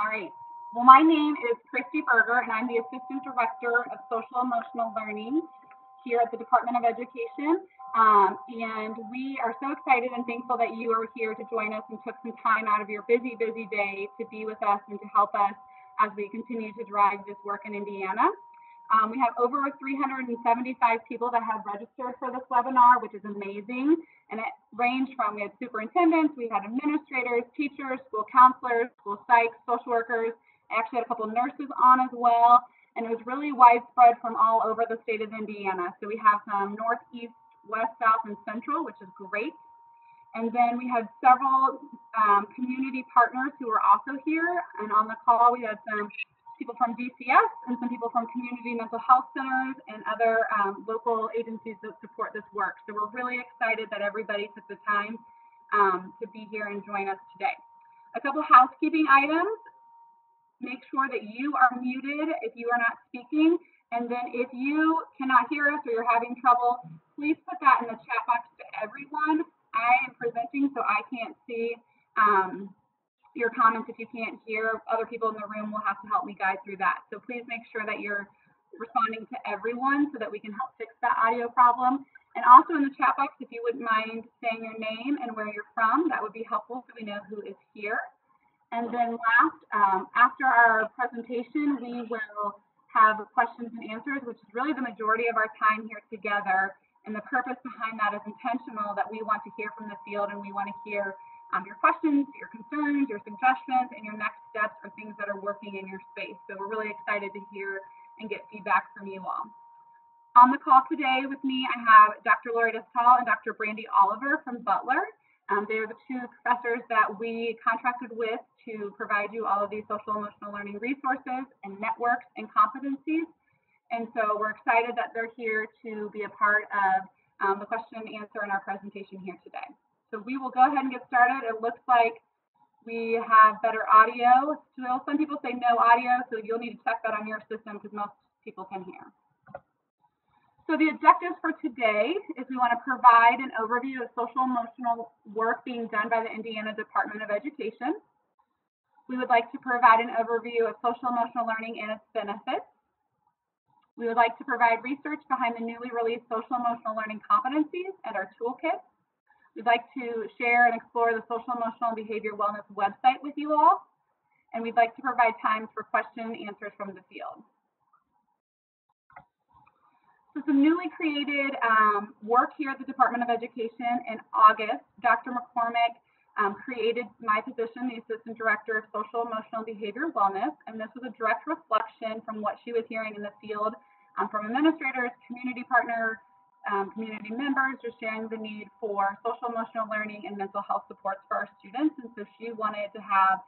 All right. Well, my name is Christy Berger, and I'm the Assistant Director of Social Emotional Learning here at the Department of Education. And we are so excited and thankful that you are here to join us and took some time out of your busy, busy day to be with us and to help us as we continue to drive this work in Indiana. We have over 375 people that have registered for this webinar, which is amazing. And it ranged from, we had superintendents, we had administrators, teachers, school counselors, school psychs, social workers. I actually had a couple of nurses on as well. And it was really widespread from all over the state of Indiana. So we have some northeast, west, south, and central, which is great. And then we had several community partners who were also here. And on the call, we had some people from DCS and some people from community mental health centers and other local agencies that support this work. So we're really excited that everybody took the time to be here and join us today. A couple housekeeping items. Make sure that you are muted if you are not speaking. And then if you cannot hear us or you're having trouble, please put that in the chat box to everyone. I am presenting, so I can't see your comments. If you can't hear, other people in the room will have to help me guide through that. So please make sure that you're responding to everyone so that we can help fix that audio problem. And also in the chat box, if you wouldn't mind saying your name and where you're from, that would be helpful so we know who is here. And then last, after our presentation, we will have questions and answers, which is really the majority of our time here together. And the purpose behind that is intentional, that we want to hear from the field and we want to hear your questions, your concerns, your suggestions, and your next steps for things that are working in your space. So we're really excited to hear and get feedback from you all. On the call today with me, I have Dr. Lori Destal and Dr. Brandy Oliver from Butler. They are the two professors that we contracted with to provide you all of these social emotional learning resources and networks and competencies. And so we're excited that they're here to be a part of the question and answer in our presentation here today. So we will go ahead and get started. It looks like we have better audio. So some people say no audio, so you'll need to check that on your system because most people can hear. So the objectives for today is we want to provide an overview of social emotional work being done by the Indiana Department of Education. We would like to provide an overview of social emotional learning and its benefits. We would like to provide research behind the newly released social emotional learning competencies and our toolkit. We'd like to share and explore the social emotional and behavior wellness website with you all. And we'd like to provide times for question and answers from the field. So some newly created work here at the Department of Education in August. Dr. McCormick created my position, the Assistant Director of Social, Emotional, and Behavior Wellness, and this was a direct reflection from what she was hearing in the field from administrators, community partners, community members, just sharing the need for social, emotional learning and mental health supports for our students. And so she wanted to have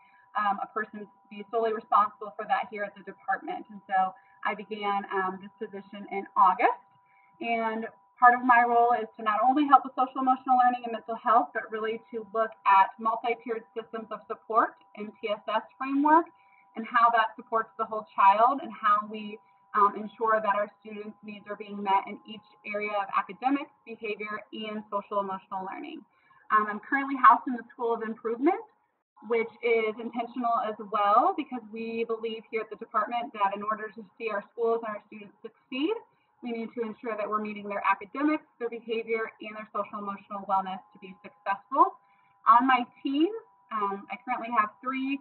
a person be solely responsible for that here at the department. And so I began this position in August. And part of my role is to not only help with social emotional learning and mental health, but really to look at multi-tiered systems of support in TSS framework and how that supports the whole child and how we ensure that our students' needs are being met in each area of academics, behavior, and social emotional learning. I'm currently housed in the School of Improvement, which is intentional as well because we believe here at the department that in order to see our schools and our students succeed, we need to ensure that we're meeting their academics, their behavior, and their social emotional wellness to be successful. On my team, I currently have 3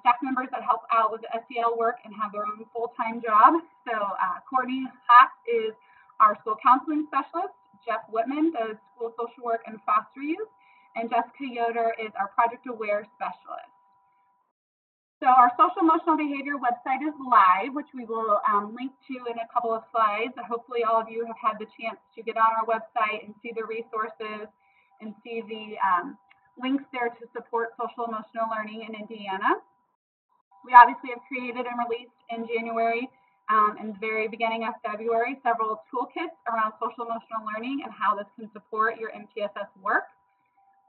staff members that help out with the SEL work and have their own full-time job. So Courtney Hack is our school counseling specialist. Jeff Whitman does school social work and foster youth. And Jessica Yoder is our Project Aware specialist. So our social emotional behavior website is live, which we will link to in a couple of slides. Hopefully all of you have had the chance to get on our website and see the resources and see the links there to support social emotional learning in Indiana. We obviously have created and released in January and the very beginning of February several toolkits around social emotional learning and how this can support your MTSS work.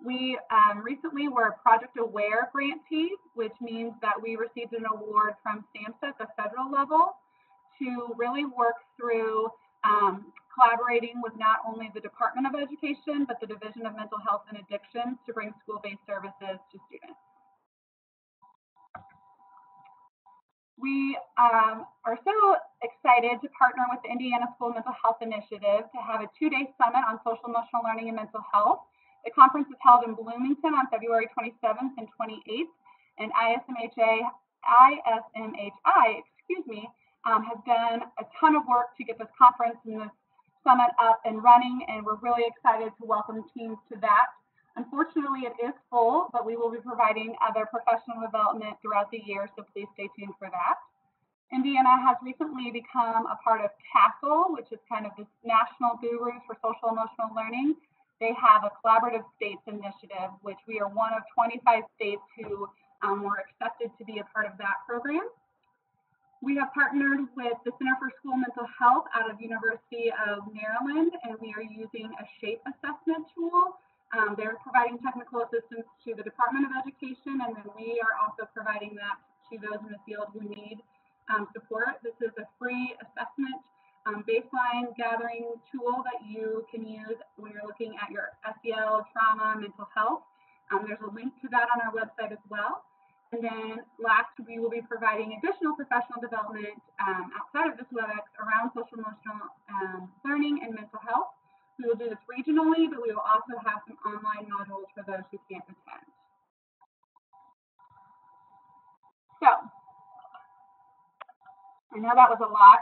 We recently were a Project Aware grantee, which means that we received an award from SAMHSA at the federal level to really work through collaborating with not only the Department of Education, but the Division of Mental Health and Addictions to bring school-based services to students. We are so excited to partner with the Indiana School Mental Health Initiative to have a 2-day summit on social emotional learning and mental health. The conference is held in Bloomington on February 27th and 28th, and ISMHI, has done a ton of work to get this conference and this summit up and running, and we're really excited to welcome teams to that. Unfortunately, it is full, but we will be providing other professional development throughout the year, so please stay tuned for that. Indiana has recently become a part of CASEL, which is kind of this national gurus for social emotional learning. They have a collaborative states initiative, which we are one of 25 states who were accepted to be a part of that program. We have partnered with the Center for School Mental Health out of University of Maryland, and we are using a SHAPE assessment tool. They're providing technical assistance to the Department of Education, and then we are also providing that to those in the field who need support. This is a free assessment baseline gathering tool that you can use when you're looking at your SEL, trauma, mental health. There's a link to that on our website as well. And then last, we will be providing additional professional development outside of this WebEx around social emotional learning and mental health. We will do this regionally, but we will also have some online modules for those who can't attend. So, I know that was a lot,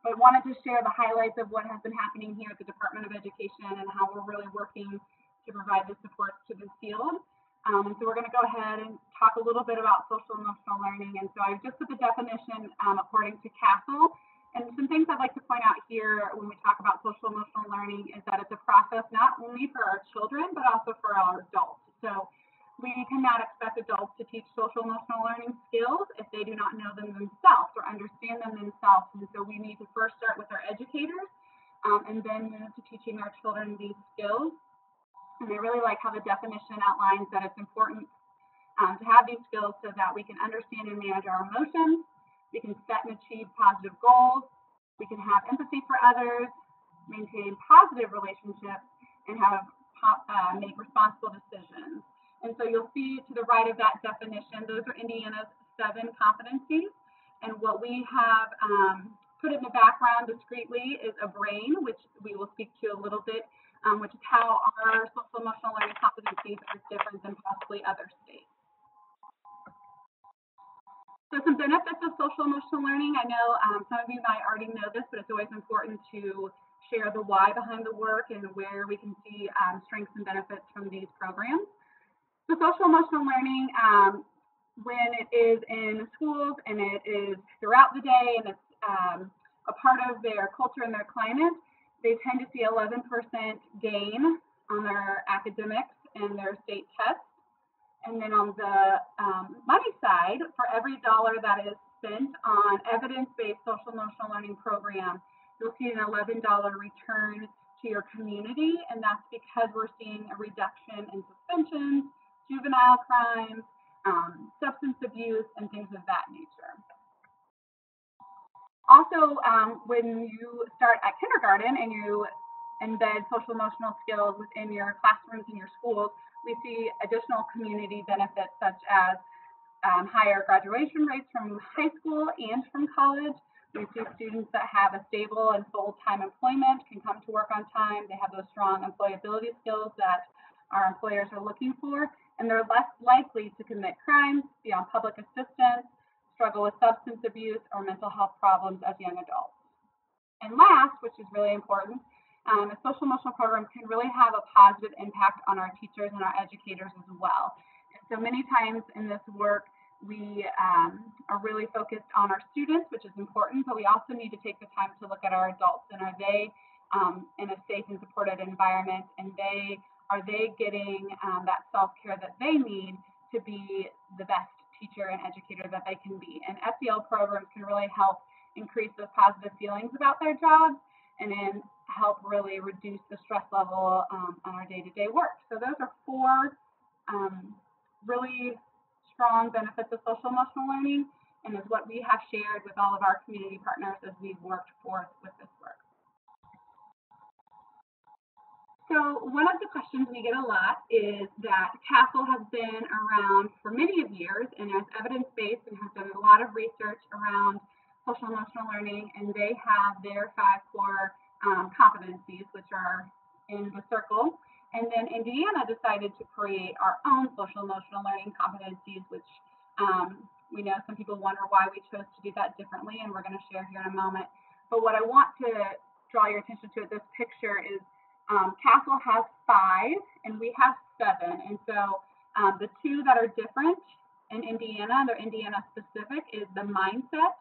but wanted to share the highlights of what has been happening here at the Department of Education and how we're really working to provide the support to this field. So we're going to go ahead and talk a little bit about social emotional learning. And so I've just put the definition according to CASEL. And some things I'd like to point out here when we talk about social emotional learning is that it's a process not only for our children, but also for our adults. So we cannot expect adults to teach social emotional learning skills if they do not know them themselves or understand them themselves. And so we need to first start with our educators and then move to teaching our children these skills. And I really like how the definition outlines that it's important to have these skills so that we can understand and manage our emotions, we can set and achieve positive goals, we can have empathy for others, maintain positive relationships, and make responsible decisions. And so you'll see to the right of that definition, those are Indiana's 7 competencies. And what we have put in the background discreetly is a brain, which we will speak to a little bit, which is how our social emotional learning competencies are different than possibly other states. So some benefits of social emotional learning. I know some of you might already know this, but it's always important to share the why behind the work and where we can see strengths and benefits from these programs. So social emotional learning, when it is in schools and it is throughout the day and it's a part of their culture and their climate, they tend to see 11% gain on their academics and their state tests. And then on the money side, for every dollar that is spent on evidence-based social emotional learning program, you'll see an $11 return to your community, and that's because we're seeing a reduction in suspensions, juvenile crimes, substance abuse, and things of that nature. Also, when you start at kindergarten and you embed social emotional skills within your classrooms and your schools, we see additional community benefits such as higher graduation rates from high school and from college. We see students that have a stable and full-time employment can come to work on time. They have those strong employability skills that our employers are looking for, and they're less likely to commit crimes, be on public assistance, struggle with substance abuse or mental health problems as young adults. And last, which is really important, a social emotional program can really have a positive impact on our teachers and our educators as well. And so many times in this work, we are really focused on our students, which is important, but we also need to take the time to look at our adults and are they in a safe and supported environment, and are they getting that self-care that they need to be the best teacher and educator that they can be. And SEL programs can really help increase those positive feelings about their jobs and then help really reduce the stress level on our day-to-day work. So those are 4 really strong benefits of social emotional learning, and is what we have shared with all of our community partners as we've worked forth with this work. So one of the questions we get a lot is that CASEL has been around for many of years and is evidence-based and has done a lot of research around social emotional learning, and they have their 5 core competencies, which are in the circle. And then Indiana decided to create our own social emotional learning competencies, which we know some people wonder why we chose to do that differently, and we're going to share here in a moment. But what I want to draw your attention to at this picture is CASEL has 5 and we have 7. And so the 2 that are different in Indiana, they're Indiana specific, is the mindset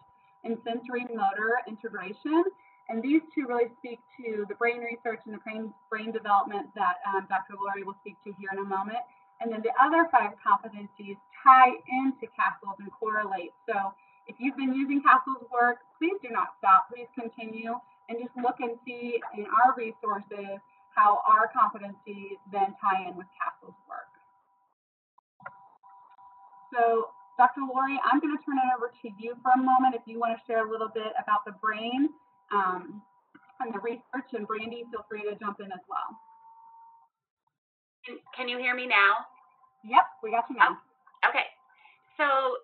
and sensory motor integration. And these 2 really speak to the brain research and the brain development that Dr. Lori will speak to here in a moment. And then the other 5 competencies tie into CASEL's and correlate. So if you've been using CASEL's work, please do not stop. Please continue and just look and see in our resources how our competencies then tie in with CASEL's work. So Dr. Lori, I'm going to turn it over to you for a moment if you want to share a little bit about the brain and the research, and Brandy, feel free to jump in as well. Can you hear me now? Yep, we got you now. Oh, okay. So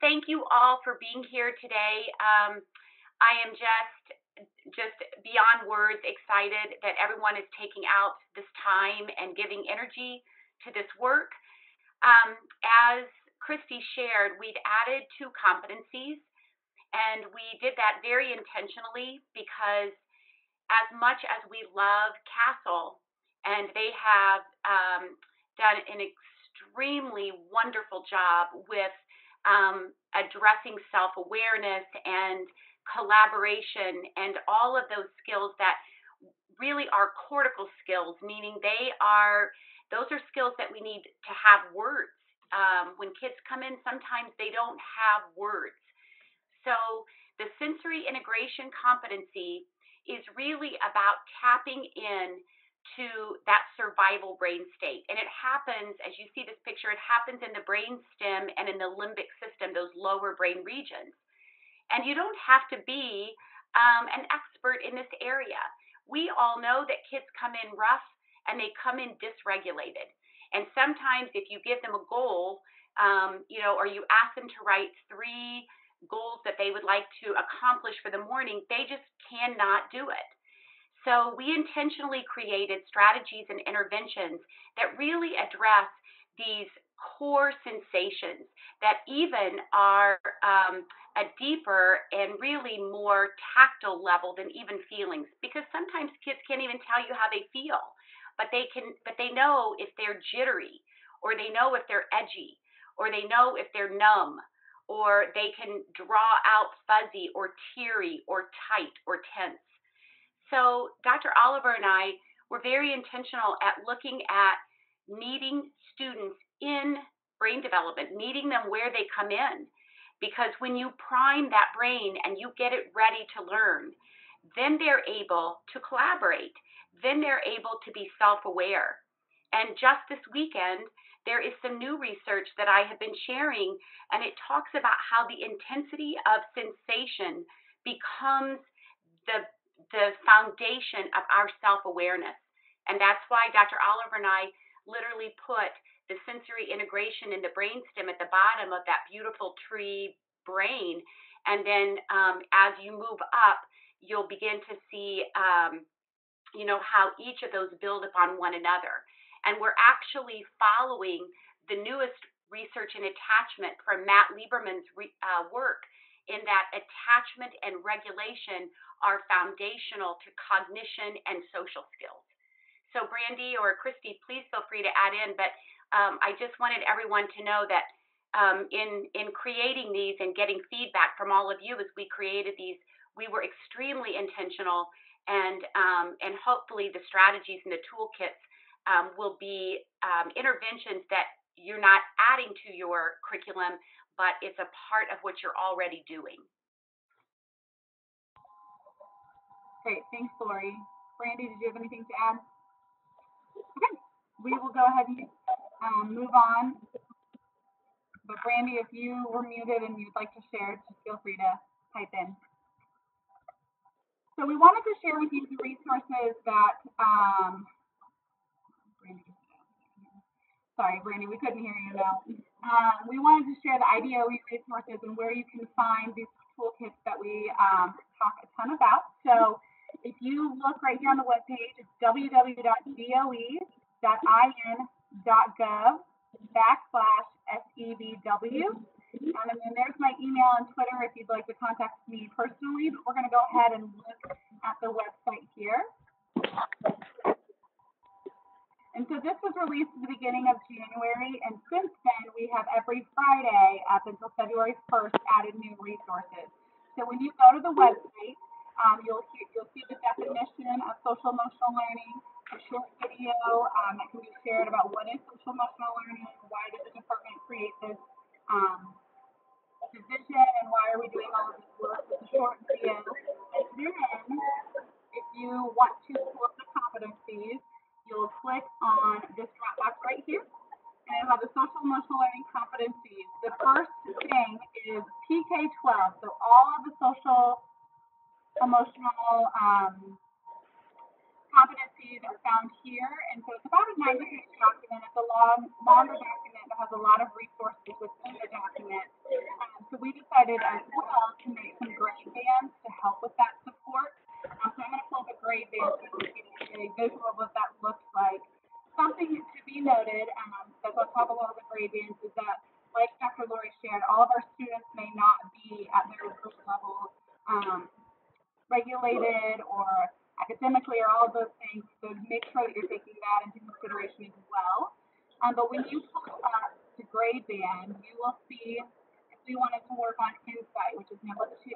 thank you all for being here today. I am just beyond words excited that everyone is taking out this time and giving energy to this work. As Christy shared, we've added 2 competencies, and we did that very intentionally because as much as we love CASEL, and they have done an extremely wonderful job with addressing self-awareness and collaboration and all of those skills that really are cortical skills, meaning those are skills that we need to have words. When kids come in, sometimes they don't have words. So the sensory integration competency is really about tapping in to that survival brain state. And it happens, as you see this picture, it happens in the brain stem and in the limbic system, those lower brain regions. And you don't have to be an expert in this area. We all know that kids come in rough and they come in dysregulated. And sometimes if you give them a goal, or you ask them to write 3 goals that they would like to accomplish for the morning, they just cannot do it. So we intentionally created strategies and interventions that really address these core sensations that even are a deeper and really more tactile level than even feelings, because sometimes kids can't even tell you how they feel, but they know if they're jittery, or they know if they're edgy, or they know if they're numb, or they can draw out fuzzy or teary or tight or tense. So Dr. Oliver and I were very intentional at looking at meeting students in brain development, meeting them where they come in. Because when you prime that brain and you get it ready to learn, then they're able to collaborate. Then they're able to be self-aware. And just this weekend, there is some new research that I have been sharing, and it talks about how the intensity of sensation becomes the foundation of our self-awareness. And that's why Dr. Oliver and I literally put the sensory integration in the brainstem at the bottom of that beautiful tree brain. And then as you move up, you'll begin to see, how each of those build upon one another. And we're actually following the newest research in attachment from Matt Lieberman's work, in that attachment and regulation are foundational to cognition and social skills. So Brandy or Christy, please feel free to add in, but I just wanted everyone to know that in creating these and getting feedback from all of you as we created these, we were extremely intentional, and hopefully the strategies and the toolkits will be interventions that you're not adding to your curriculum, but it's a part of what you're already doing. Great, thanks, Lori. Brandy, did you have anything to add? Okay, we will go ahead and move on. But Brandy, if you were muted and you'd like to share, just feel free to type in. So we wanted to share with you the resources that Sorry, Brandy, we couldn't hear you though. We wanted to share the IDOE resources and where you can find these toolkits that we talk a ton about. So if you look right here on the webpage, it's www.doe.gov/SEBW. And then there's my email and Twitter if you'd like to contact me personally. But we're going to go ahead and look at the website here. And so this was released at the beginning of January, and since then we have every Friday up until February 1st added new resources. So when you go to the website, you'll see the definition of social emotional learning, a short video that can be shared about what is social emotional learning, why did the department create this division, and why are we doing all of this work. It's a short video. And then if you want to pull up the competencies, you'll click on this drop box right here, and it'll have the social emotional learning competencies. The first thing is PK-12, so all of the social emotional competencies are found here, and so it's about a 90-page document. It's a longer document that has a lot of resources within the document. So we decided as well to make some grade bands to help with that support. So I'm going to pull up a grade band so you can get a visual of what that looks like. Something to be noted that's on top of all the grade bands is that, like Dr. Lori shared, all of our students may not be at their grade level regulated or academically or all of those things, so make sure that you're taking that into consideration as well. But when you pull up the grade band, you will see if we wanted to work on insight, which is number 2.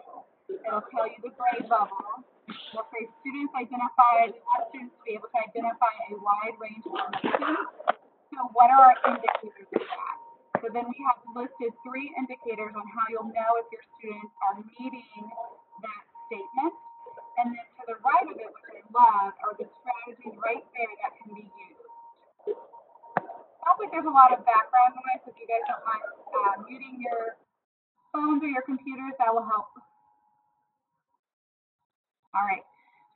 It'll tell you the grade level. It'll say students identified. We want students to be able to identify a wide range of emotions. So what are our indicators of that? So then we have listed 3 indicators on how you'll know if your students are meeting that statement. And then to the right of it, which I love, are the strategies right there that can be used. Sounds like there's a lot of background noise. If you guys don't mind muting your phones or your computers, that will help. All right.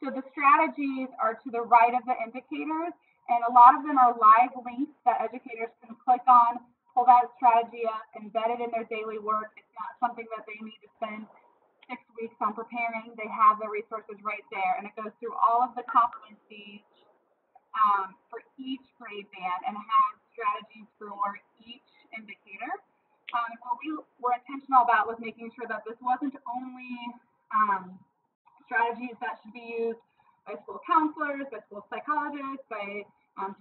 So the strategies are to the right of the indicators, and a lot of them are live links that educators can click on, pull that strategy up, embed it in their daily work. It's not something that they need to spend 6 weeks on preparing. They have the resources right there, and it goes through all of the competencies for each grade band and has strategies for each indicator. What we were intentional about was making sure that this wasn't only strategies that should be used by school counselors, by school psychologists, by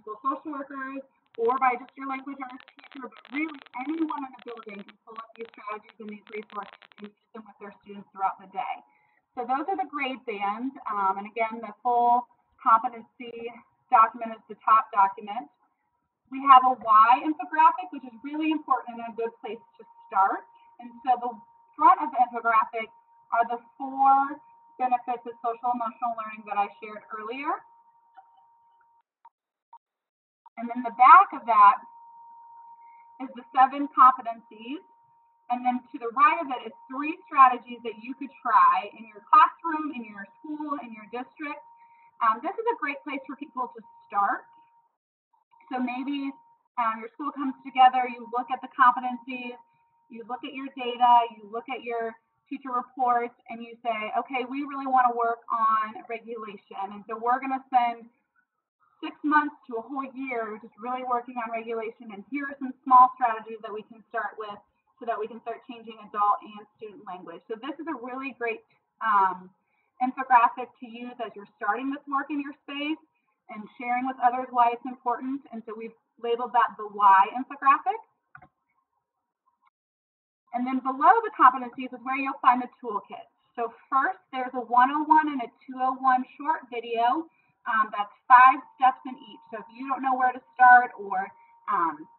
school social workers, or by just your language arts teacher, but really anyone in the building can pull up these strategies and these resources and use them with their students throughout the day. So those are the grade bands, and again, the full competency document is the top document. We have a why infographic, which is really important and a good place to start. And so the front of the infographic are the 4 benefits of social emotional learning that I shared earlier. And then the back of that is the 7 competencies. And then to the right of it is 3 strategies that you could try in your classroom, in your school, in your district. This is a great place for people to start. So maybe your school comes together, you look at the competencies, you look at your data, you look at your teacher reports, and you say, okay, we really want to work on regulation. And so we're going to spend 6 months to a whole year just really working on regulation. And here are some small strategies that we can start with so that we can start changing adult and student language. So this is a really great infographic to use as you're starting this work in your space and sharing with others why it's important. And so we've labeled that the why infographic. And then below the competencies is where you'll find the toolkit. So first, there's a 101 and a 201 short video. That's 5 steps in each. So if you don't know where to start, or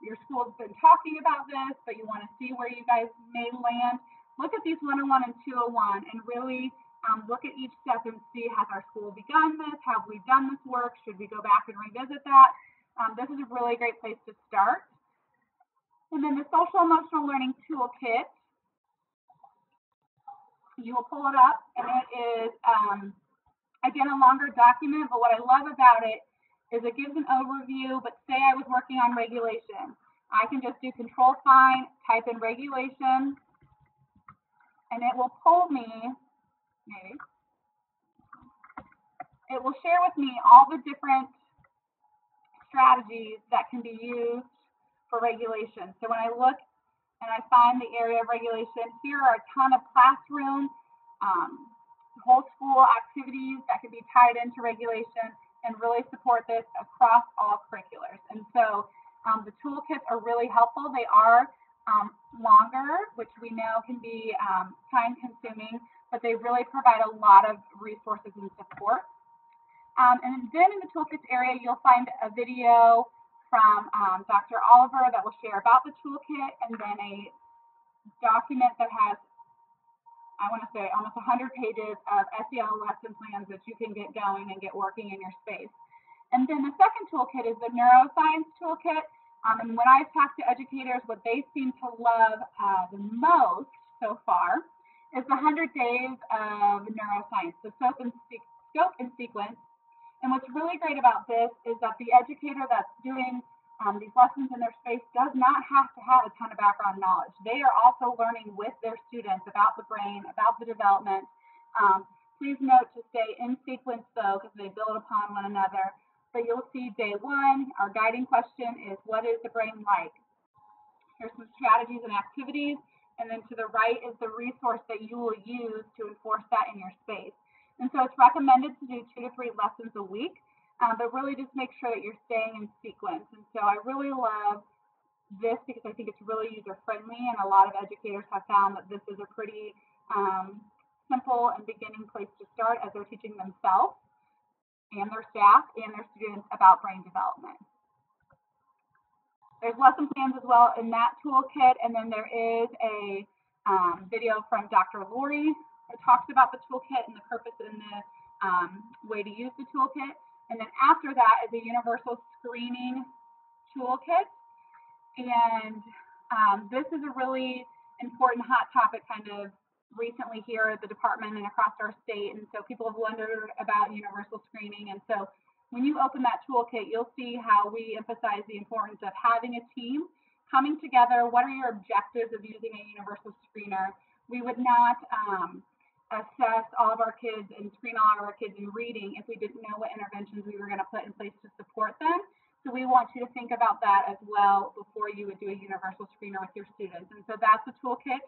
your school's been talking about this, but you want to see where you guys may land, look at these 101 and 201 and really look at each step and see, has our school begun this? Have we done this work? Should we go back and revisit that? This is a really great place to start. And then the social emotional learning toolkit, you will pull it up, and it is, again, a longer document, but what I love about it is it gives an overview, but say I was working on regulation. I can just do Control sign, type in regulation, and it will pull me, maybe, it will share with me all the different strategies that can be used for regulation. So when I look and I find the area of regulation, here are a ton of classroom, whole school activities that can be tied into regulation and really support this across all curriculars. And so the toolkits are really helpful. They are longer, which we know can be time consuming, but they really provide a lot of resources and support. And then in the toolkits area, you'll find a video from Dr. Oliver that will share about the toolkit, and then a document that has, I want to say, almost 100 pages of SEL lesson plans that you can get going and get working in your space. And then the second toolkit is the neuroscience toolkit. And when I've talked to educators, what they seem to love the most so far is the 100 days of neuroscience, the scope and sequence. And what's really great about this is that the educator that's doing these lessons in their space does not have to have a ton of background knowledge. They are also learning with their students about the brain, about the development. Please note to stay in sequence though, because they build upon one another. But you'll see day one, our guiding question is, what is the brain like? Here's some strategies and activities. And then to the right is the resource that you will use to enforce that in your space. And so it's recommended to do 2 to 3 lessons a week, but really just make sure that you're staying in sequence. And so I really love this because I think it's really user-friendly, and a lot of educators have found that this is a pretty simple and beginning place to start as they're teaching themselves and their staff and their students about brain development. There's lesson plans as well in that toolkit, and then there is a video from Dr. Lori that talks about the toolkit and the purpose and the way to use the toolkit. And then after that is a universal screening toolkit. And this is a really important hot topic kind of recently here at the department and across our state. And so people have wondered about universal screening. And so when you open that toolkit, you'll see how we emphasize the importance of having a team coming together. What are your objectives of using a universal screener? We would not assess all of our kids and screen all of our kids in reading if we didn't know what interventions we were going to put in place to support them. So we want you to think about that as well before you would do a universal screener with your students. And so that's the toolkit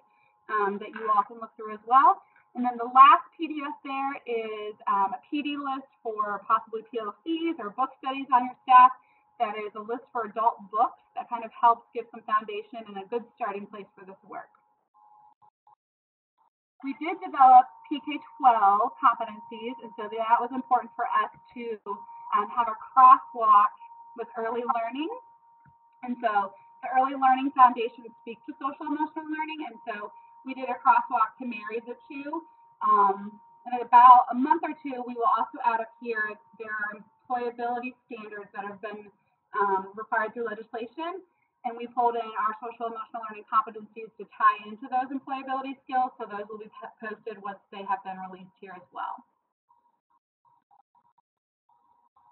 that you all can look through as well. And then the last PDF there is a PD list for possibly PLCs or book studies on your staff. That is a list for adult books that kind of helps give some foundation and a good starting place for this work. We did develop PK-12 competencies, and so that was important for us to have a crosswalk with early learning. And so the early learning foundation speaks to social emotional learning, and so we did a crosswalk to marry the two. And in about a month or two, we will also add up here, there are employability standards that have been required through legislation. And we pulled in our social emotional learning competencies to tie into those employability skills. So those will be posted once they have been released here as well.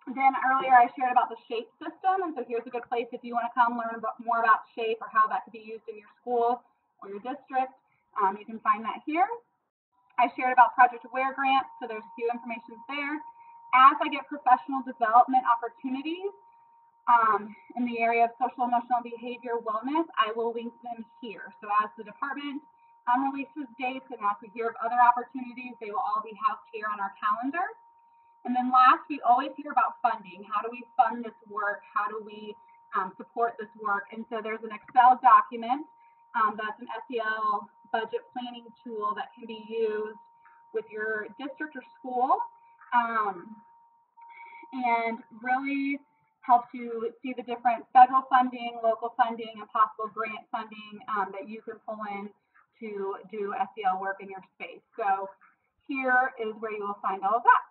Then earlier I shared about the SHAPE system. And so here's a good place if you want to come learn more about SHAPE or how that could be used in your school or your district. You can find that here. I shared about Project Aware grants. So there's a few information there. As I get professional development opportunities, in the area of social emotional behavior wellness, I will link them here. So as the department releases dates and as we hear of other opportunities, they will all be housed here on our calendar. And then last, we always hear about funding. How do we fund this work? How do we support this work? And so there's an Excel document that's an SEL budget planning tool that can be used with your district or school and really helps you see the different federal funding, local funding, and possible grant funding that you can pull in to do SEL work in your space. So here is where you will find all of that.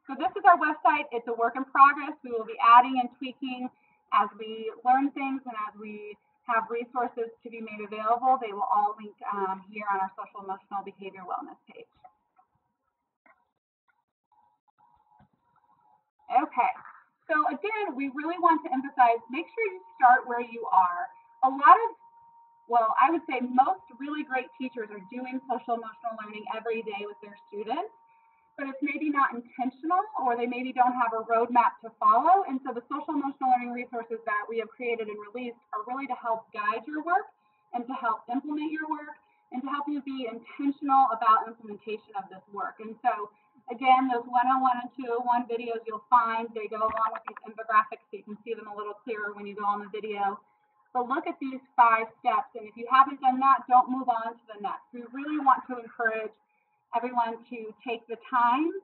So this is our website. It's a work in progress. We will be adding and tweaking as we learn things and as we have resources to be made available. They will all link here on our social emotional behavior wellness page. Okay. So again, we really want to emphasize, make sure you start where you are. I would say most really great teachers are doing social emotional learning every day with their students, but it's maybe not intentional, or they maybe don't have a roadmap to follow. And so the social emotional learning resources that we have created and released are really to help guide your work and to help implement your work and to help you be intentional about implementation of this work. And so again, those 101 and 201 videos you'll find, they go along with these infographics so you can see them a little clearer when you go on the video. But look at these 5 steps, and if you haven't done that, don't move on to the next. We really want to encourage everyone to take the time.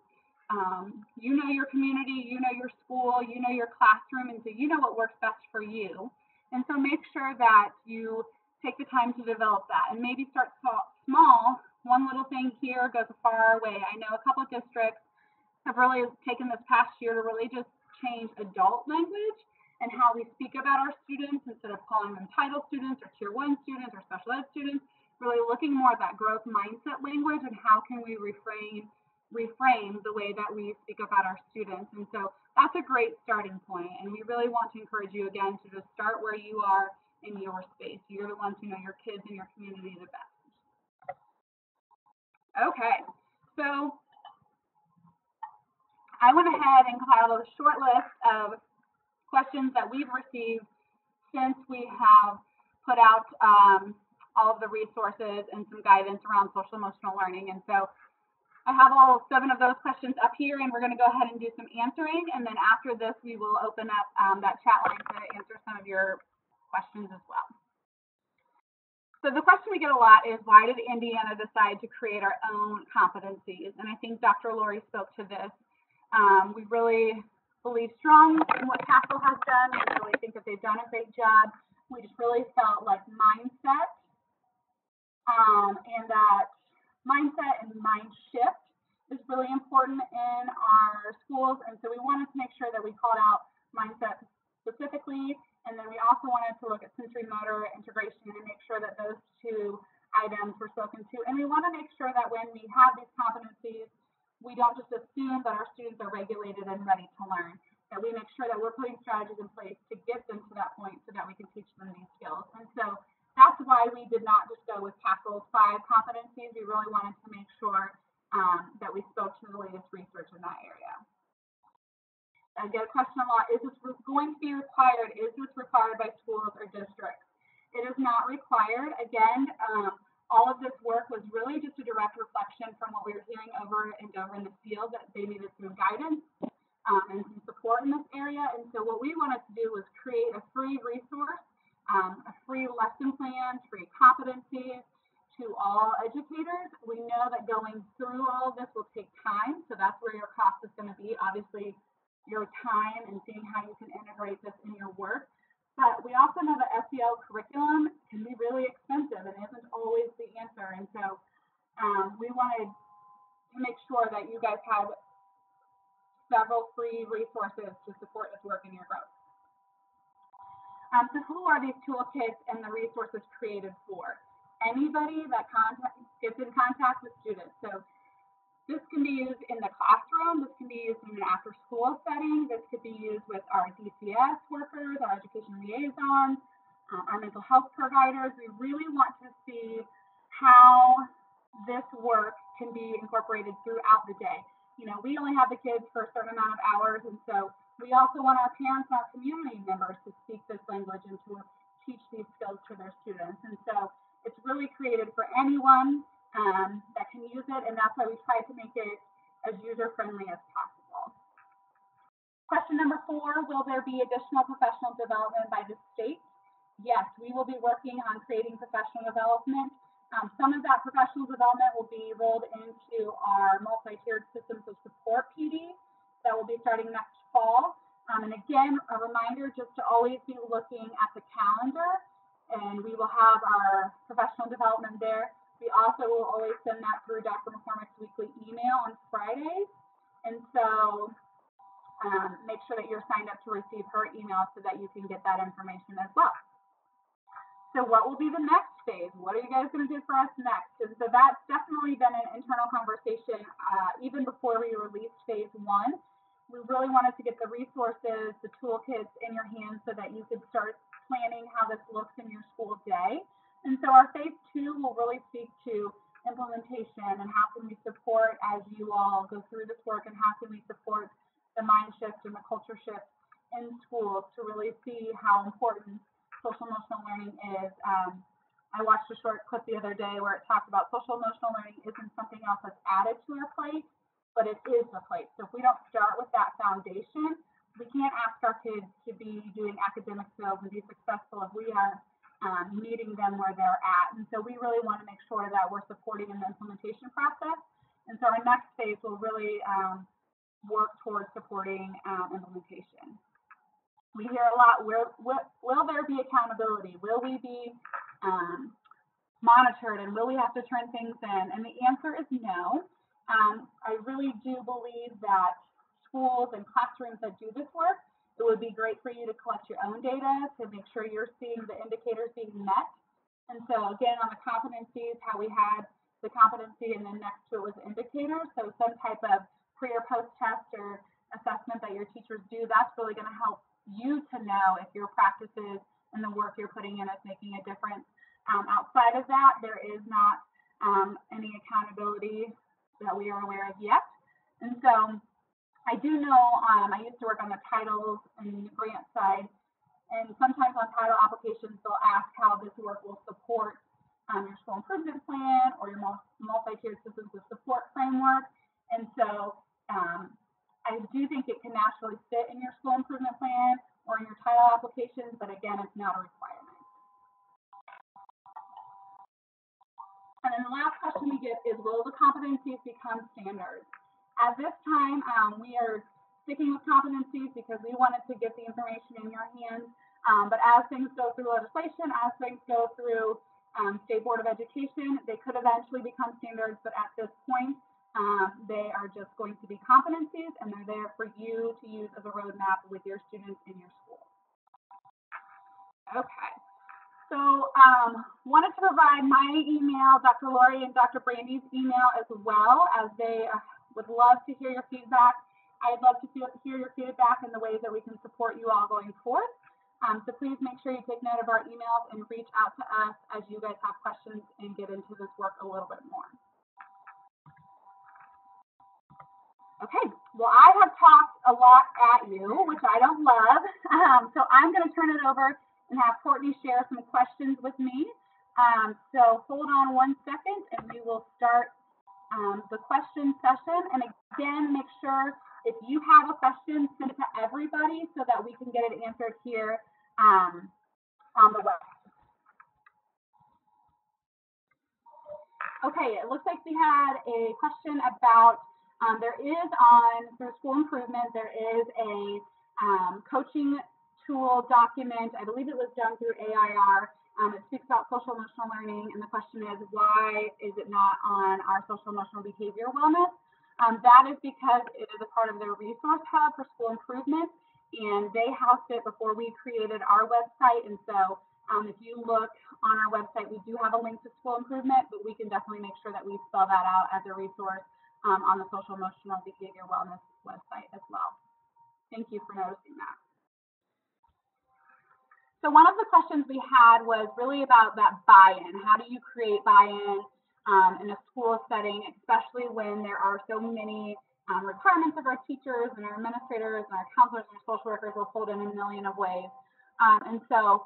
You know your community, you know your school, you know your classroom, and so you know what works best for you. And so make sure that you take the time to develop that, and maybe start small. One little thing here goes a far way. I know a couple of districts have really taken this past year to really just change adult language and how we speak about our students, instead of calling them title students or tier 1 students or special ed students, really looking more at that growth mindset language and how can we reframe the way that we speak about our students. And so that's a great starting point, and we really want to encourage you again to just start where you are in your space. You're the ones who know your kids and your community the best. Okay, so I went ahead and compiled a short list of questions that we've received since we have put out all of the resources and some guidance around social emotional learning. And so I have all 7 of those questions up here, and we're going to go ahead and do some answering. And then after this, we will open up that chat line to answer some of your questions as well. So the question we get a lot is, why did Indiana decide to create our own competencies? And I think Dr. Lori spoke to this. We really believe strong in what CASEL has done. We really think that they've done a great job. We just really felt like mindset and that mindset and mind shift is really important in our schools. And so we wanted to make sure that we called out mindset specifically. And then we also wanted to look at sensory motor integration and make sure that those 2 items were spoken to. And we want to make sure that when we have these competencies, we don't just assume that our students are regulated and ready to learn, that we make sure that we're putting strategies in place to get them to that point so that we can teach them these skills. And so that's why we did not just go with CASEL's 5 competencies. We really wanted to make sure that we spoke to the latest research in that area. I get a question a lot, is this going to be required? Is this required by schools or districts? It is not required. Again, all of this work was really just a direct reflection from what we were hearing over and over in the field, that they needed some guidance and some support in this area. And so what we wanted to do was create a free resource, a free lesson plan, free competencies to all educators. We know that going through all of this will take time, so that's where your cost is going to be, obviously your time and seeing how you can integrate this in your work. But we also know that SEL curriculum can be really expensive and isn't always the answer. And so we wanted to make sure that you guys had several free resources to support this work in your growth. So who are these toolkits and the resources created for? Anybody that gets in contact with students. So this can be used in the classroom, this can be used in an after-school setting, this could be used with our DCS workers, our education liaisons, our mental health providers. We really want to see how this work can be incorporated throughout the day. You know, we only have the kids for a certain amount of hours, and so we also want our parents and our community members to speak this language and to teach these skills to their students. And so it's really created for anyone that can use it, and that's why we try to make it as user-friendly as possible. Question number 4, will there be additional professional development by the state? Yes, we will be working on creating professional development. Some of that professional development will be rolled into our multi-tiered systems of support PD that will be starting next fall. And again, a reminder just to always be looking at the calendar, and we will have our professional development there. We also will always send that through Dr. McCormick's weekly email on Fridays. And so make sure that you're signed up to receive her email so that you can get that information as well. So what will be the next phase? What are you guys going to do for us next? And so that's definitely been an internal conversation even before we released phase 1. we really wanted to get the resources, the toolkits in your hands so that you could start planning how this looks in your school day. And so our phase 2 will really speak to implementation and how can we support as you all go through this work, and how can we support the mind shift and the culture shift in schools to really see how important social emotional learning is. I watched a short clip the other day where it talked about social emotional learning isn't something else that's added to our plate, but it is the plate. So if we don't start with that foundation, we can't ask our kids to be doing academic skills and be successful if we aren't meeting them where they're at. And so we really want to make sure that we're supporting in the implementation process. And so our next phase will really work towards supporting implementation. We hear a lot, will there be accountability? Will we be monitored, and will we have to turn things in? And the answer is no. I really do believe that schools and classrooms that do this work, it would be great for you to collect your own data to make sure you're seeing the indicators being met. And so again, on the competencies, how we had the competency and then next to it was indicators. So some type of pre or post test or assessment that your teachers do, that's really going to help you to know if your practices and the work you're putting in is making a difference. Outside of that, there is not any accountability that we are aware of yet. And so I do know, I used to work on the titles and the grant side, and sometimes on title applications, they'll ask how this work will support your school improvement plan or your multi-tiered systems of support framework. And so I do think it can naturally fit in your school improvement plan or in your title applications, but again, it's not a requirement. And then the last question we get is, will the competencies become standards? At this time, we are sticking with competencies because we wanted to get the information in your hands. But as things go through legislation, as things go through State Board of Education, they could eventually become standards. But at this point, they are just going to be competencies, and they're there for you to use as a roadmap with your students in your school. Okay. So wanted to provide my email, Dr. Lori and Dr. Brandy's email as well, as they would love to hear your feedback. I'd love to hear your feedback and the ways that we can support you all going forward. So please make sure you take note of our emails and reach out to us as you guys have questions and get into this work a little bit more. Okay, well, I have talked a lot at you, which I don't love. So I'm going to turn it over and have Courtney share some questions with me. So hold on 1 second and we will start the question session. And again, make sure if you have a question, send it to everybody so that we can get it answered here on the web. Okay, it looks like we had a question about there is for school improvement, there is a coaching tool document. I believe it was done through AIR. It speaks about social emotional learning, and the question is, why is it not on our social emotional behavior wellness? That is because it is a part of their resource hub for school improvement, and they housed it before we created our website. And so if you look on our website, we do have a link to school improvement, but we can definitely make sure that we spell that out as a resource on the social emotional behavior wellness website as well. Thank you for noticing that. So one of the questions we had was really about that buy-in. How do you create buy-in in a school setting, especially when there are so many requirements of our teachers and our administrators and our counselors and our social workers are pulled in a million of ways. And so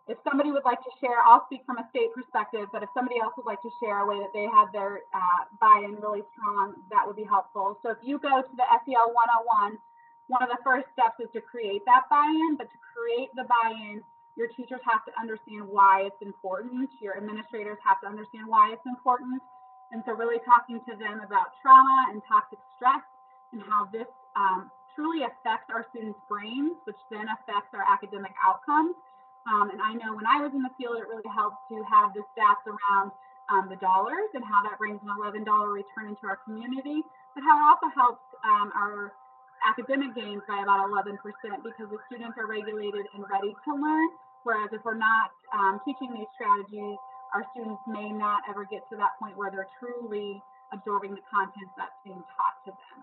if somebody would like to share, I'll speak from a state perspective, but if somebody else would like to share a way that they have their buy-in really strong, that would be helpful. So if you go to the SEL 101, one of the first steps is to create that buy-in, but to create the buy-in, your teachers have to understand why it's important. Your administrators have to understand why it's important. And so really talking to them about trauma and toxic stress and how this truly affects our students' brains, which then affects our academic outcomes. And I know when I was in the field, it really helped to have the stats around the dollars and how that brings an $11 return into our community, but how it also helps our academic gains by about 11% because the students are regulated and ready to learn, whereas if we're not teaching these strategies, our students may not ever get to that point where they're truly absorbing the content that's being taught to them.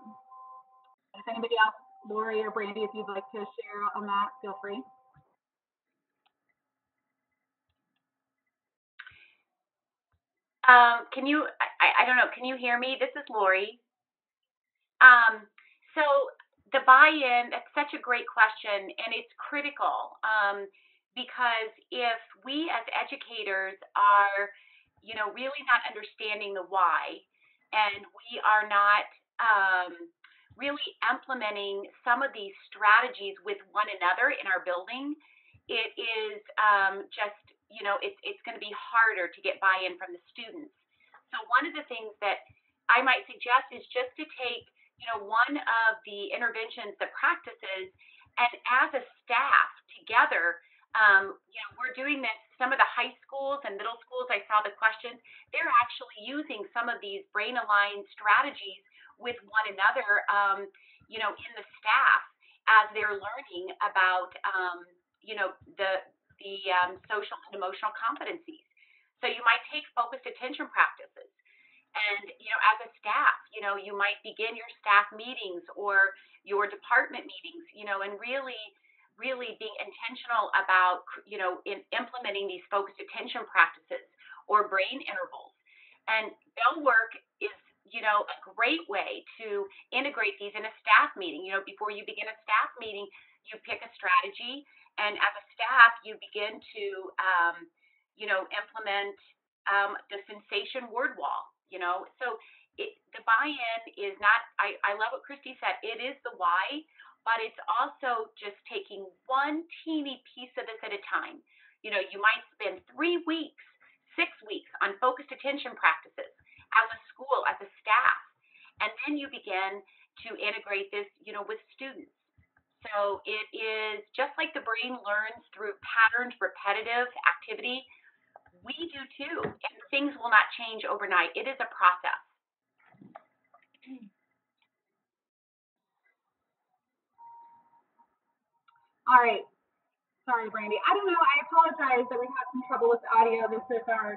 If anybody else Lori or Brandy, if you'd like to share on that, feel free. I don't know, can you hear me? This is Lori. So the buy-in, that's such a great question, and it's critical, because if we as educators are, really not understanding the why, and we are not really implementing some of these strategies with one another in our building, it is just, it's going to be harder to get buy-in from the students. So one of the things that I might suggest is just to take, one of the interventions, the practices, and as a staff together, we're doing this. Some of the high schools and middle schools, I saw the questions, they're actually using some of these brain aligned strategies with one another, in the staff as they're learning about, the social and emotional competencies. So you might take focused attention practices. And, as a staff, you might begin your staff meetings or your department meetings, and really, really being intentional about, in implementing these focused attention practices or brain intervals. And bell work is, a great way to integrate these in a staff meeting. Before you begin a staff meeting, you pick a strategy, and as a staff, you begin to, implement the sensation word wall. So the buy-in is not. I love what Christy said. It is the why, but it's also just taking one teeny piece of this at a time. You might spend 3 weeks, 6 weeks on focused attention practices as a school, as a staff, and then you begin to integrate this, with students. So it is just like the brain learns through patterned, repetitive activity. We do too, and things will not change overnight. It is a process. All right. Sorry, Brandy. I don't know. I apologize that we had some trouble with audio. This is our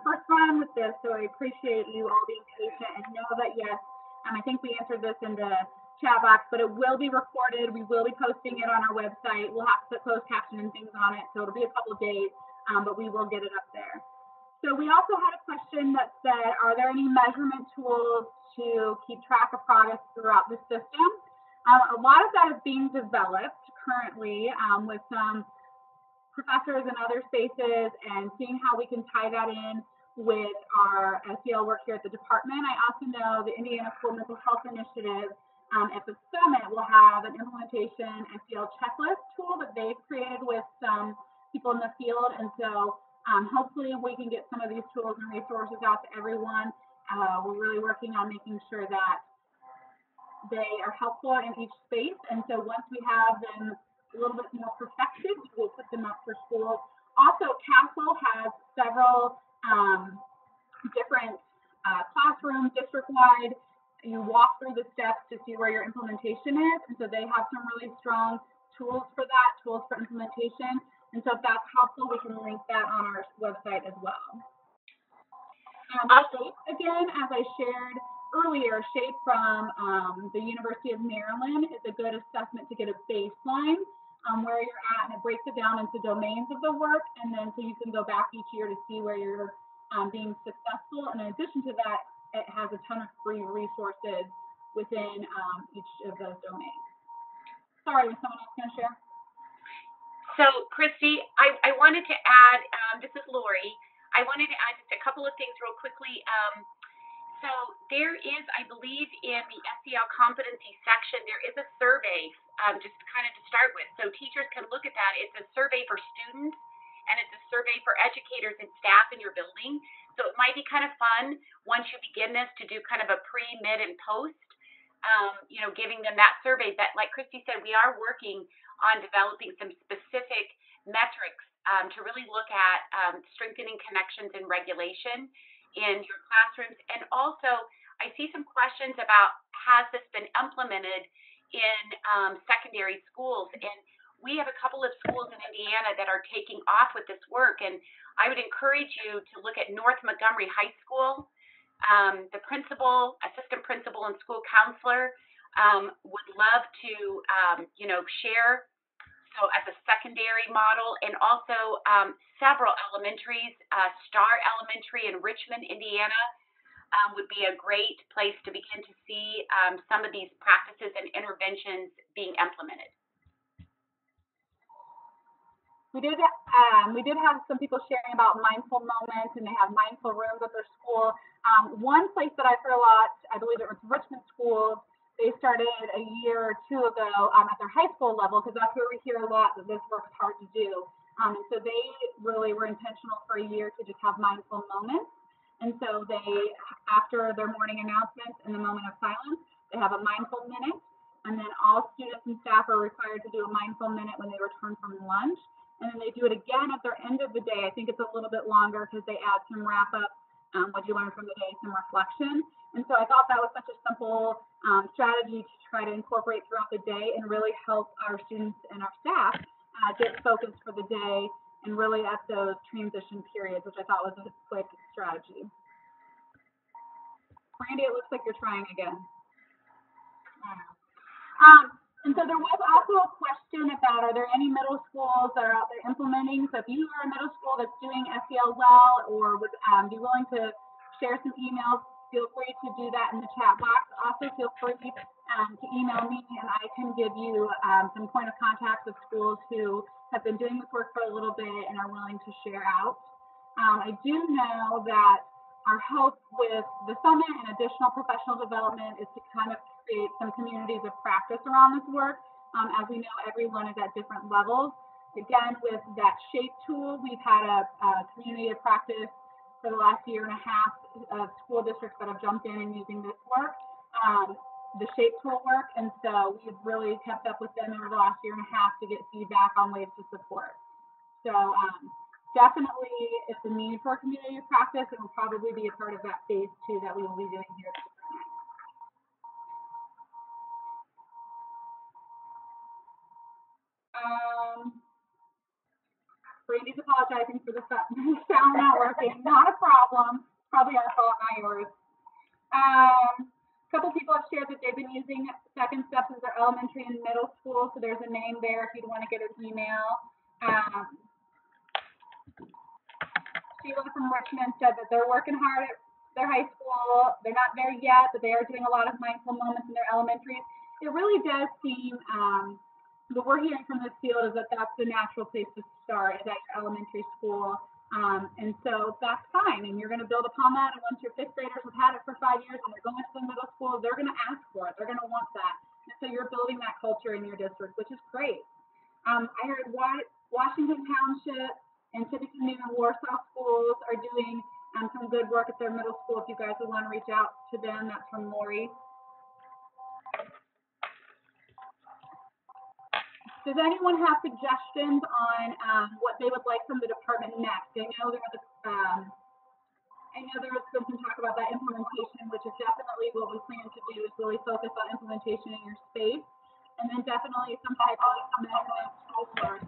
first run with this, so I appreciate you all being patient and know that, yes, I think we answered this in the chat box, but it will be recorded. We will be posting it on our website. We'll have to put closed caption and things on it, so it'll be a couple of days, but we will get it up there. So we also had a question that said, are there any measurement tools to keep track of progress throughout the system? A lot of that is being developed currently with some professors and other spaces and seeing how we can tie that in with our SEL work here at the department. I also know the Indiana School Mental Health Initiative at the summit will have an implementation SEL checklist tool that they've created with some people in the field. And so hopefully we can get some of these tools and resources out to everyone. We're really working on making sure that they are helpful in each space. And so once we have them a little bit more perfected, we'll put them up for schools. Also, Castle has several different classrooms district-wide. You walk through the steps to see where your implementation is. And so they have some really strong tools for that, tools for implementation. And so if that's helpful, we can link that on our website as well. SHAPE, again, as I shared earlier, SHAPE from the University of Maryland is a good assessment to get a baseline where you're at, and it breaks it down into domains of the work, and then so you can go back each year to see where you're being successful. And in addition to that, it has a ton of free resources within each of those domains. Sorry, was someone else going to share? So, Christy, I wanted to add, this is Lori. I wanted to add just a couple of things real quickly. So there is, I believe, in the SEL competency section, there is a survey, just kind of to start with. So teachers can look at that. It's a survey for students, and it's a survey for educators and staff in your building. So it might be kind of fun once you begin this to do kind of a pre, mid, and post, giving them that survey. But like Christy said, we are working on developing some specific metrics to really look at strengthening connections and regulation in your classrooms. And also, I see some questions about, has this been implemented in secondary schools? And we have a couple of schools in Indiana that are taking off with this work. And I would encourage you to look at North Montgomery High School. The principal, assistant principal, and school counselor would love to, share. So as a secondary model, and also several elementaries, Star Elementary in Richmond, Indiana, would be a great place to begin to see some of these practices and interventions being implemented. We did have some people sharing about mindful moments, and they have mindful rooms at their school. One place that I've heard a lot, I believe it was Richmond Schools, they started a year or two ago at their high school level, because that's where we hear a lot that this work is hard to do. And so they really were intentional for a year to just have mindful moments. And so they, after their morning announcements and the moment of silence, they have a mindful minute. And then all students and staff are required to do a mindful minute when they return from lunch. And then they do it again at their end of the day. I think it's a little bit longer because they add some wrap up, what you learned from the day, some reflection. And so I thought that was such a simple strategy to try to incorporate throughout the day and really help our students and our staff get focused for the day and really at those transition periods, which I thought was a quick strategy. Randy, it looks like you're trying again. And so there was also a question about, are there any middle schools that are out there implementing? So if you are a middle school that's doing SEL well, or would be willing to share some emails, feel free to do that in the chat box. Also feel free to email me, and I can give you some point of contact with schools who have been doing this work for a little bit and are willing to share out. I do know that our hope with the summit and additional professional development is to kind of create some communities of practice around this work. As we know, everyone is at different levels. Again, with that SHAPE tool, we've had a community of practice for the last year and a half of school districts that have jumped in and using this work, the SHAPE tool work. And so we've really kept up with them over the last year and a half to get feedback on ways to support. So definitely, if the need for a community of practice, it will probably be a part of that phase 2 that we will be doing here. Brandy's apologizing for the sound not working. Not a problem. Probably our fault, not yours. A couple people have shared that they've been using Second Steps as their elementary and middle school, so there's a name there if you'd want to get an email. Sheila from Richmond said that they're working hard at their high school. They're not there yet, but they are doing a lot of mindful moments in their elementaries. It really does seem, what we're hearing from this field is that that's the natural place to start, is at your elementary school. And so that's fine, and you're going to build upon that. And once your 5th graders have had it for 5 years and they're going to the middle school, they're going to ask for it. They're going to want that. And so you're building that culture in your district, which is great. I heard Washington Township and Tippecanoe and Warsaw schools are doing some good work at their middle school. If you guys would want to reach out to them, that's from Lori. Does anyone have suggestions on what they would like from the department next? I know there was some talk about that implementation, which is definitely what we plan to do, is really focus on implementation in your space, and then definitely some type of amendment or assessment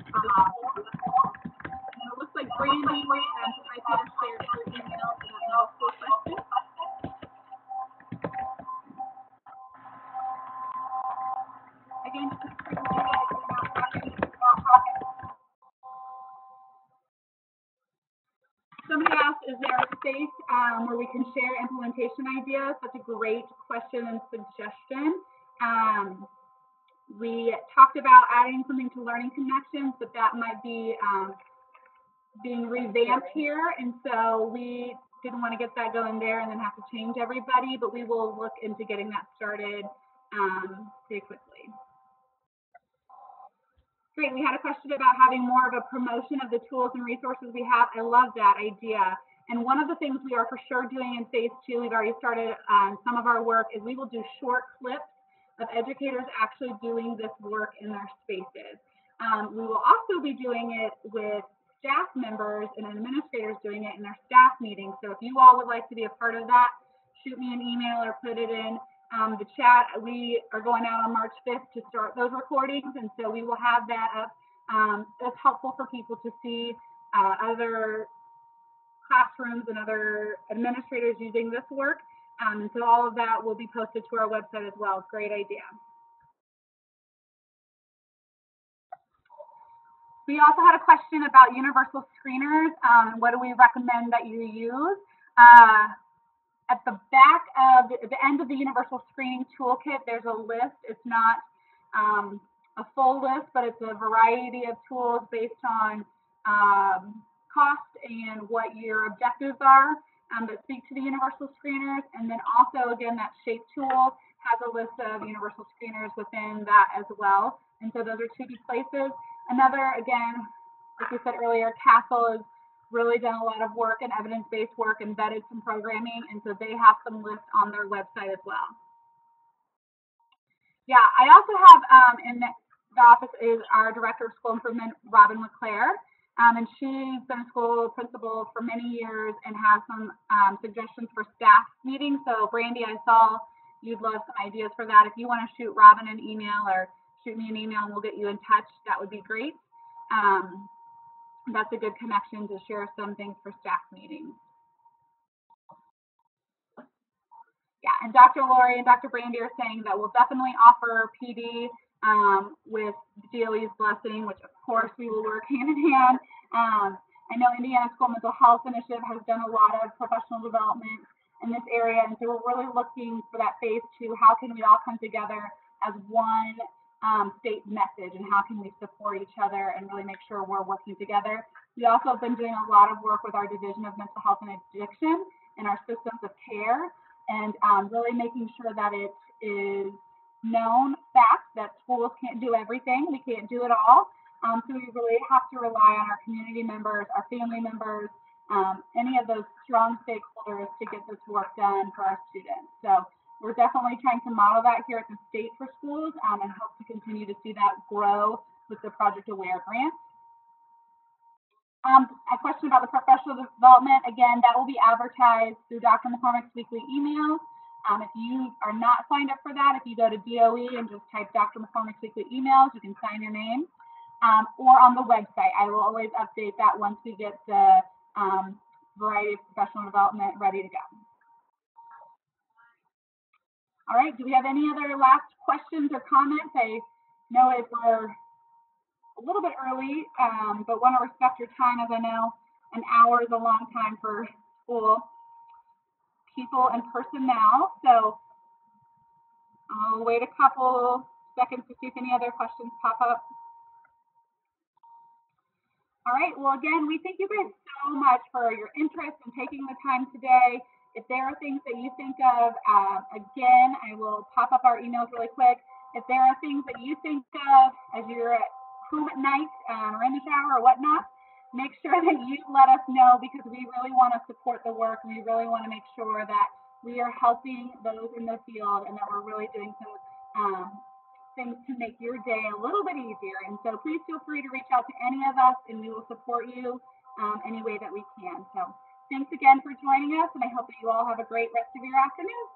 for the school. And it looks like Brandy and I can share her email to the middle school question. Again, somebody asked, is there a space where we can share implementation ideas? That's a great question and suggestion. We talked about adding something to Learning Connections, but that might be being revamped here. And so we didn't want to get that going there and then have to change everybody, but we will look into getting that started pretty quickly. Great, we had a question about having more of a promotion of the tools and resources we have. I love that idea. And one of the things we are for sure doing in phase 2, we've already started some of our work, is we will do short clips of educators actually doing this work in their spaces. We will also be doing it with staff members and administrators doing it in their staff meetings. So if you all would like to be a part of that, shoot me an email or put it in the chat. We are going out on March 5th to start those recordings, and so we will have that up. It's helpful for people to see other classrooms and other administrators using this work. And so all of that will be posted to our website as well. Great idea. We also had a question about universal screeners. What do we recommend that you use? At the back of the end of the universal screening toolkit, there's a list. It's not a full list, but it's a variety of tools based on cost and what your objectives are that speak to the universal screeners. And then also, again, that shape tool has a list of universal screeners within that as well. And so those are two key places. Another, again, like we said earlier, CASEL is really done a lot of work and evidence-based work, embedded some programming, and so they have some lists on their website as well. Yeah, I also have in the office is our Director of School Improvement, Robin LeClaire, and she's been a school principal for many years and has some suggestions for staff meetings. So Brandy, I saw you'd love some ideas for that. If you want to shoot Robin an email or shoot me an email and we'll get you in touch, that would be great. That's a good connection to share some things for staff meetings. Yeah, and Dr. Lori and Dr. Brandy are saying that we'll definitely offer PD with DOE's blessing, which of course we will work hand in hand. I know Indiana School Mental Health Initiative has done a lot of professional development in this area, and so we're really looking for that phase two. How can we all come together as one state message, and how can we support each other and really make sure we're working together? We also have been doing a lot of work with our Division of Mental Health and Addiction and our systems of care, and really making sure that it is known fact that schools can't do everything. We can't do it all. So we really have to rely on our community members, our family members, any of those strong stakeholders to get this work done for our students. So we're definitely trying to model that here at the state for schools and hope to continue to see that grow with the Project Aware grant. A question about the professional development. Again, that will be advertised through Dr. McCormick's weekly emails. If you are not signed up for that, if you go to DOE and just type Dr. McCormick's weekly emails, you can sign your name. Or on the website. I will always update that once we get the variety of professional development ready to go. All right, do we have any other last questions or comments? I know we're a little bit early, but want to respect your time, as I know an hour is a long time for school people and personnel. So I'll wait a couple seconds to see if any other questions pop up. All right, well, again, we thank you guys so much for your interest and taking the time today. If there are things that you think of, again, I will pop up our emails really quick. If there are things that you think of as you're at home at night or in the shower or whatnot, make sure that you let us know, because we really want to support the work. We really want to make sure that we are helping those in the field and that we're really doing some things to make your day a little bit easier. And so please feel free to reach out to any of us and we will support you any way that we can. So thanks again for joining us, and I hope that you all have a great rest of your afternoon.